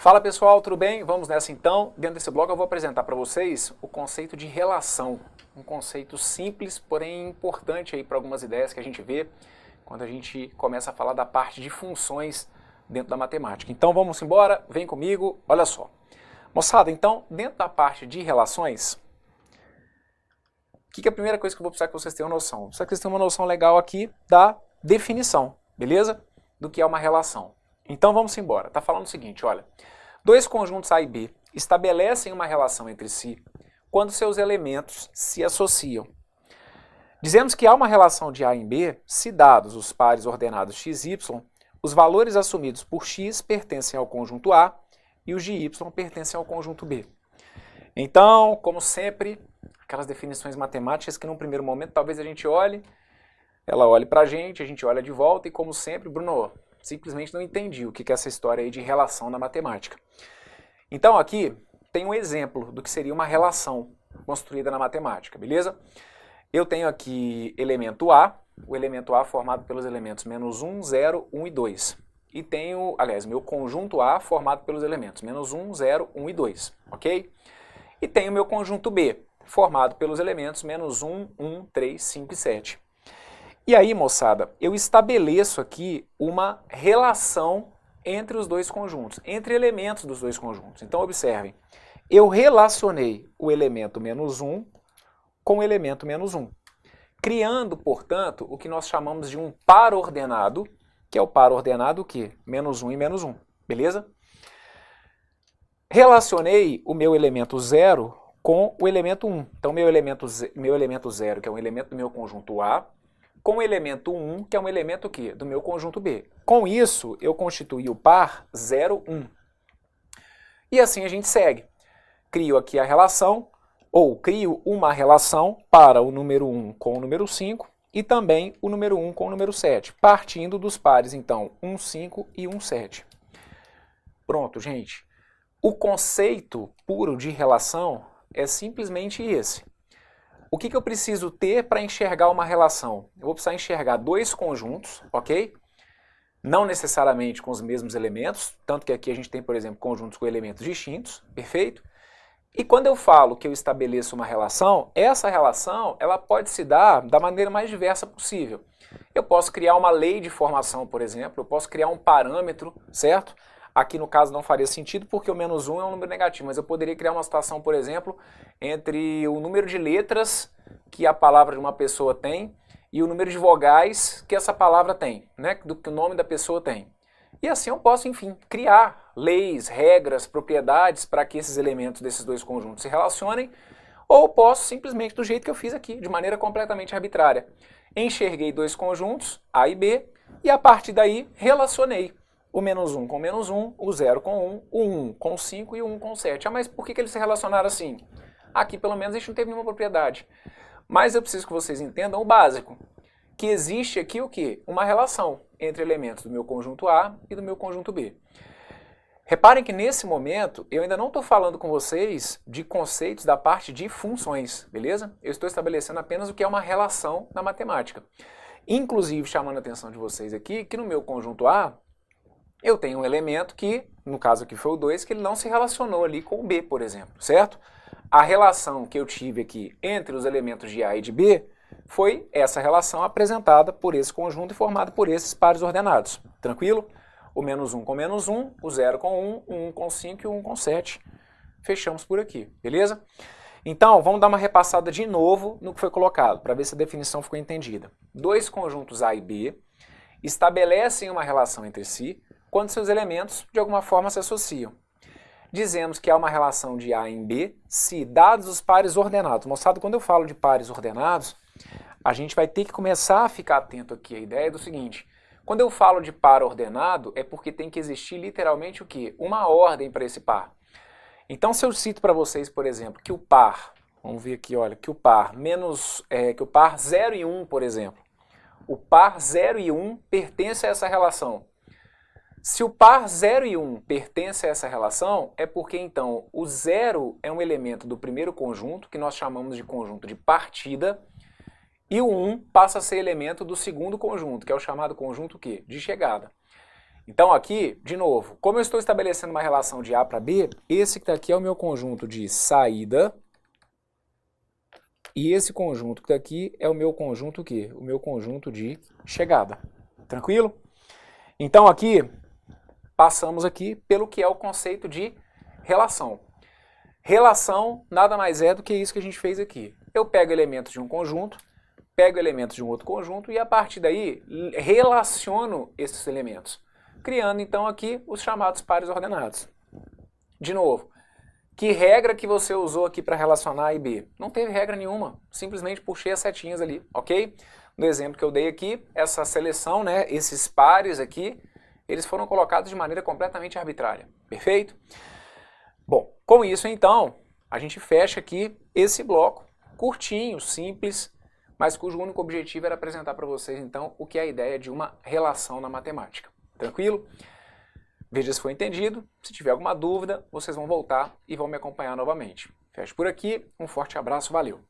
Fala pessoal, tudo bem? Vamos nessa então. Dentro desse bloco eu vou apresentar para vocês o conceito de relação. Um conceito simples, porém importante aí para algumas ideias que a gente vê quando a gente começa a falar da parte de funções dentro da matemática. Então vamos embora, vem comigo, olha só. Moçada, então dentro da parte de relações, o que é a primeira coisa que eu vou precisar que vocês tenham noção? Só que vocês tenham uma noção legal aqui da definição, beleza? Do que é uma relação. Então vamos embora. Está falando o seguinte, olha. Dois conjuntos A e B estabelecem uma relação entre si quando seus elementos se associam. Dizemos que há uma relação de A em B se dados os pares ordenados x e y, os valores assumidos por x pertencem ao conjunto A e os de y pertencem ao conjunto B. Então, como sempre, aquelas definições matemáticas que num primeiro momento talvez a gente olhe, ela olhe para a gente olha de volta e como sempre, Bruno, simplesmente não entendi o que é essa história aí de relação na matemática. Então aqui tem um exemplo do que seria uma relação construída na matemática, beleza? Eu tenho aqui elemento A, o elemento A formado pelos elementos menos 1, 0, 1 e 2. E tenho, aliás, meu conjunto A formado pelos elementos menos 1, 0, 1 e 2, ok? E tenho meu conjunto B, formado pelos elementos menos 1, 1, 3, 5 e 7. E aí, moçada, eu estabeleço aqui uma relação entre os dois conjuntos, entre elementos dos dois conjuntos. Então, observem, eu relacionei o elemento menos 1 com o elemento menos 1, criando, portanto, o que nós chamamos de um par ordenado, que é o par ordenado o quê? Menos 1 e menos 1, beleza? Relacionei o meu elemento 0 com o elemento 1. Então, meu elemento 0, que é um elemento do meu conjunto A, com o elemento 1, que é um elemento o quê? Do meu conjunto B. Com isso, eu constituí o par 0, 1. E assim a gente segue. Crio aqui a relação, ou crio uma relação para o número 1 com o número 5 e também o número 1 com o número 7, partindo dos pares, então, 1, 5 e 1, 7. Pronto, gente. O conceito puro de relação é simplesmente esse. O que eu preciso ter para enxergar uma relação? Eu vou precisar enxergar dois conjuntos, ok? Não necessariamente com os mesmos elementos, tanto que aqui a gente tem, por exemplo, conjuntos com elementos distintos, perfeito? E quando eu falo que eu estabeleço uma relação, essa relação ela pode se dar da maneira mais diversa possível. Eu posso criar uma lei de formação, por exemplo, eu posso criar um parâmetro, certo? Aqui no caso não faria sentido porque o menos 1 é um número negativo, mas eu poderia criar uma situação, por exemplo, entre o número de letras que a palavra de uma pessoa tem e o número de vogais que essa palavra tem, né? Do que o nome da pessoa tem. E assim eu posso, enfim, criar leis, regras, propriedades para que esses elementos desses dois conjuntos se relacionem, ou posso simplesmente do jeito que eu fiz aqui, de maneira completamente arbitrária. Enxerguei dois conjuntos, A e B, e a partir daí relacionei o menos 1 com o menos 1, o 0 com 1, o 1 com 5 e o 1 com 7. Ah, mas por que eles se relacionaram assim? Aqui, pelo menos, a gente não teve nenhuma propriedade. Mas eu preciso que vocês entendam o básico, que existe aqui o quê? Uma relação entre elementos do meu conjunto A e do meu conjunto B. Reparem que nesse momento eu ainda não estou falando com vocês de conceitos da parte de funções, beleza? Eu estou estabelecendo apenas o que é uma relação na matemática. Inclusive, chamando a atenção de vocês aqui, que no meu conjunto A, eu tenho um elemento que, no caso aqui foi o 2, que ele não se relacionou ali com o B, por exemplo, certo? A relação que eu tive aqui entre os elementos de A e de B foi essa relação apresentada por esse conjunto e formada por esses pares ordenados. Tranquilo? O menos 1 com menos 1, o 0 com 1, o 1 com 5 e o 1 com 7. Fechamos por aqui, beleza? Então, vamos dar uma repassada de novo no que foi colocado, para ver se a definição ficou entendida. Dois conjuntos A e B estabelecem uma relação entre si quando seus elementos, de alguma forma, se associam. Dizemos que há uma relação de A em B se dados os pares ordenados. Moçada, quando eu falo de pares ordenados, a gente vai ter que começar a ficar atento aqui. A ideia é do seguinte, quando eu falo de par ordenado, é porque tem que existir literalmente o quê? Uma ordem para esse par. Então, se eu cito para vocês, por exemplo, que o par, vamos ver aqui, olha, que o par 0 e 1, por exemplo, o par 0 e 1 pertence a essa relação. Se o par 0 e 1 pertence a essa relação, é porque então o 0 é um elemento do primeiro conjunto, que nós chamamos de conjunto de partida, e o 1 passa a ser elemento do segundo conjunto, que é o chamado conjunto o quê? De chegada. Então aqui, de novo, como eu estou estabelecendo uma relação de A para B, esse que está aqui é o meu conjunto de saída e esse conjunto que está aqui é o meu conjunto o quê? O meu conjunto de chegada. Tranquilo? Então aqui, passamos aqui pelo que é o conceito de relação. Relação nada mais é do que isso que a gente fez aqui. Eu pego elementos de um conjunto, pego elementos de um outro conjunto e a partir daí relaciono esses elementos, criando então aqui os chamados pares ordenados. De novo, que regra que você usou aqui para relacionar A e B? Não teve regra nenhuma, simplesmente puxei as setinhas ali, ok? No exemplo que eu dei aqui, essa seleção, né, esses pares aqui, eles foram colocados de maneira completamente arbitrária, perfeito? Bom, com isso então, a gente fecha aqui esse bloco, curtinho, simples, mas cujo único objetivo era apresentar para vocês então o que é a ideia de uma relação na matemática. Tranquilo? Veja se foi entendido. Se tiver alguma dúvida, vocês vão voltar e vão me acompanhar novamente. Fecho por aqui, um forte abraço, valeu!